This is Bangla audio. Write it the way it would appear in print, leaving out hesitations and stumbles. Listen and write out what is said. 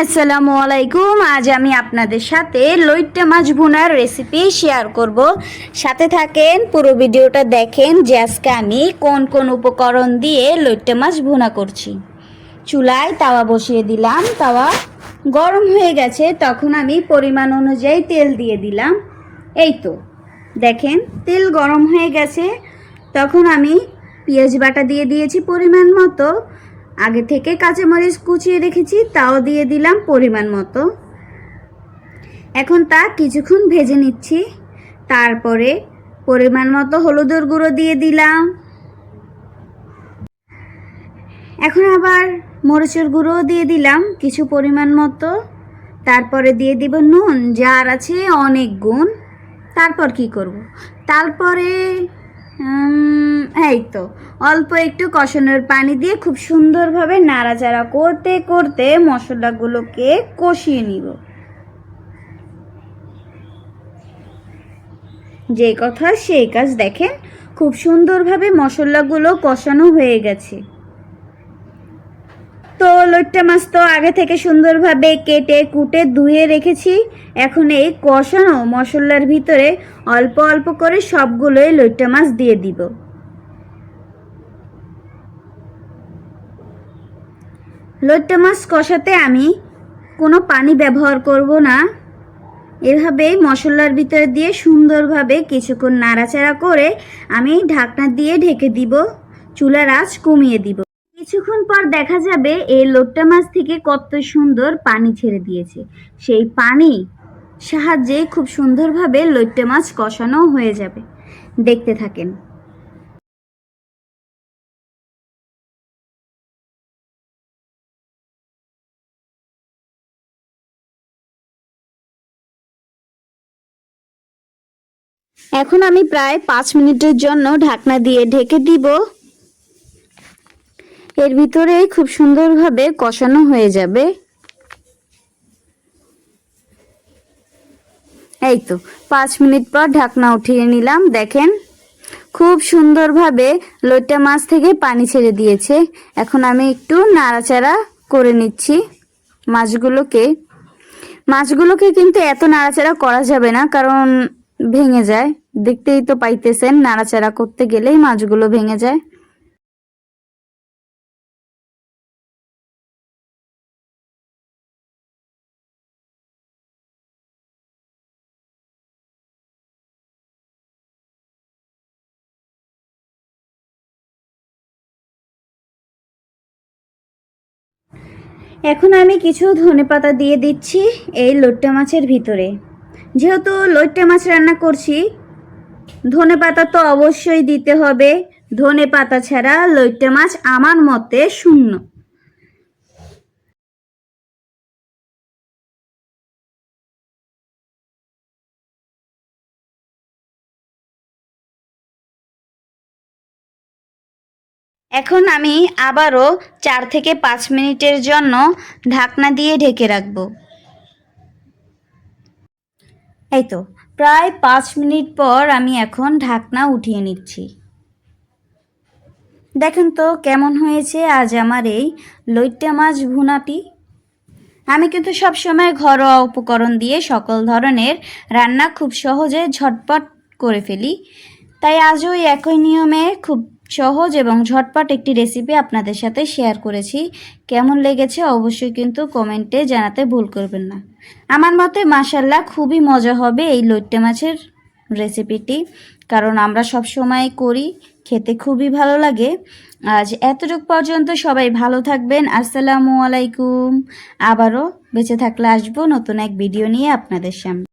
আসসালামু আলাইকুম। আজ আমি আপনাদের সাথে লইট্টা মাছ ভুনার রেসিপি শেয়ার করব। সাথে থাকেন, পুরো ভিডিওটা দেখেন যে আজকে আমি কোন কোন উপকরণ দিয়ে লইট্টা মাছ ভুনা করছি। চুলায় তাওয়া বসিয়ে দিলাম, তাওয়া গরম হয়ে গেছে, তখন আমি পরিমাণ অনুযায়ী তেল দিয়ে দিলাম। এই তো দেখেন তেল গরম হয়ে গেছে, তখন আমি পেঁয়াজ বাটা দিয়ে দিয়েছি পরিমাণ মতো। আগে থেকে কাঁচামরিচ কুচিয়ে রেখেছি, তাও দিয়ে দিলাম পরিমাণ মতো। এখন তা কিছুক্ষণ ভেজে নিচ্ছি। তারপরে পরিমাণ মতো হলুদের গুঁড়ো দিয়ে দিলাম। এখন আবার মরিচের গুঁড়ো দিয়ে দিলাম কিছু পরিমাণ মতো। তারপরে দিয়ে দিব নুন, যার আছে অনেক গুণ। তারপর কি করব? তারপরে এই তো অল্প একটু কষানোর পানি দিয়ে খুব সুন্দরভাবে নাড়াচাড়া করতে করতে মশলাগুলোকে কষিয়ে নিব। যে কথা সেই কাজ, দেখেন খুব সুন্দরভাবে মশলাগুলো কষানো হয়ে গেছে। তো লইট্টা মাছ তো আগে থেকে সুন্দরভাবে কেটে কুটে ধুয়ে রেখেছি। এখন এই কষানো মশলার ভিতরে অল্প অল্প করে সবগুলোই লইট্টা মাছ দিয়ে দিব। লইট্টা মাছ কষাতে আমি কোনো পানি ব্যবহার করব না। এভাবেই মশলার ভিতরে দিয়ে সুন্দরভাবে কিছুক্ষণ নাড়াচাড়া করে আমি ঢাকনা দিয়ে ঢেকে দিব। চুলার আঁচ কমিয়ে দিব। কিছুক্ষণ পর দেখা যাবে এই লইট্টা মাছ থেকে কত সুন্দর পানি ছেড়ে দিয়েছে। সেই পানি সাহায্যে খুব সুন্দরভাবে লইট্টা মাছ কষানো হয়ে যাবে। দেখতে থাকেন। এখন আমি প্রায় 5 মিনিটের জন্য ঢাকনা দিয়ে ঢেকে দিব। এর ভিতরে খুব সুন্দরভাবে কষানো হয়ে যাবে। এই তো 5 মিনিট পর ঢাকনা উঠিয়ে নিলাম। দেখেন খুব সুন্দরভাবে লইট্টা মাছ থেকে পানি ছেড়ে দিয়েছে। এখন আমি একটু নাড়াচাড়া করে নিচ্ছি মাছগুলোকে কিন্তু এত নাড়াচাড়া করা যাবে না, কারণ ভেঙে যায়। দেখতেই তো পাইতেছেন, নাড়াচাড়া করতে গেলেই মাছগুলো ভেঙে যায়। এখন আমি কিছু ধনেপাতা দিয়ে দিচ্ছি এই লইট্টা মাছের ভিতরে। যেহেতু লইট্টা মাছ রান্না করছি, ধনেপাতা তো অবশ্যই দিতে হবে। ধনেপাতা ছাড়া লইট্টা মাছ আমার মতে শূন্য। এখন আমি আবারও 4 থেকে 5 মিনিটের জন্য ঢাকনা দিয়ে ঢেকে রাখবো। এই তো প্রায় 5 মিনিট পর আমি এখন ঢাকনা উঠিয়ে নিচ্ছি। দেখেন তো কেমন হয়েছে আজ আমার এই লইট্টা মাছ ভুনাটি। আমি কিন্তু সবসময় ঘরোয়া উপকরণ দিয়ে সকল ধরনের রান্না খুব সহজে ঝটপট করে ফেলি। তাই আজও একই নিয়মে খুব সহজ এবং ঝটপট একটি রেসিপি আপনাদের সাথে শেয়ার করেছি। কেমন লেগেছে অবশ্যই কিন্তু কমেন্টে জানাতে ভুল করবেন না। আমার মতে মাশাআল্লাহ খুবই মজা হবে এই লইট্টা মাছের রেসিপিটি, কারণ আমরা সব সময় করি, খেতে খুবই ভালো লাগে। আজ এতটুকু পর্যন্ত, সবাই ভালো থাকবেন। আসসালামু আলাইকুম। আবারও বেঁচে থাকলে আসবো নতুন এক ভিডিও নিয়ে আপনাদের সামনে।